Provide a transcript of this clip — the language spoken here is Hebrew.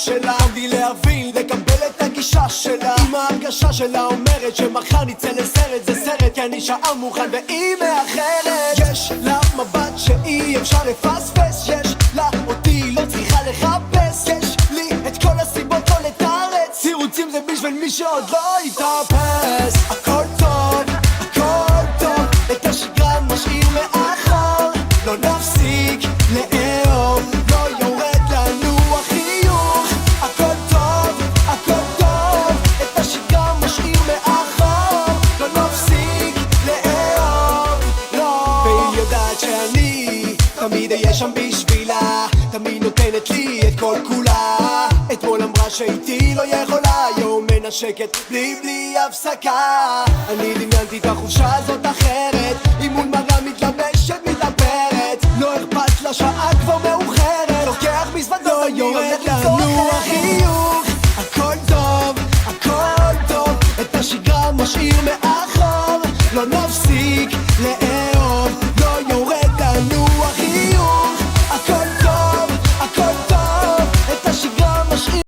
שלה, עמדי להבין, לקבל את הגישה שלה. עם ההרגשה שלה אומרת שמחר נצא לסרט, זה סרט כי אני שעה מוכן והיא מאחרת. יש לה מבט שאי אפשר לפספס, יש לה אותי, לא צריכה לחפש. יש לי את כל הסיבות לא לתרץ, תירוצים זה בשביל מי שעוד לא התאפס. הכל טוב, הכל טוב, את השגרה משאיר מאחור, לא נפסיק לאהוב, לא יורד לנו החיוך. הכל טוב, הכל טוב, את השגרה משאיר מאחור, לא נפסיק לאהוב, לא. והיא יודעת שאני תמיד אהיה שם בשבילה, תמיד נותנת לי את כל כולה. אתמול אמרה שאיתי לא יכולה, היום מנשקת בלי הפסקה. אני דמיינתי את החופשה הזאת אחרת, היא מול מראה מתלבשת מתאפרת, לא אכפת לה שעה כבר מאוחרת, לוקח מזוודות, לא יורד לנו החיוך.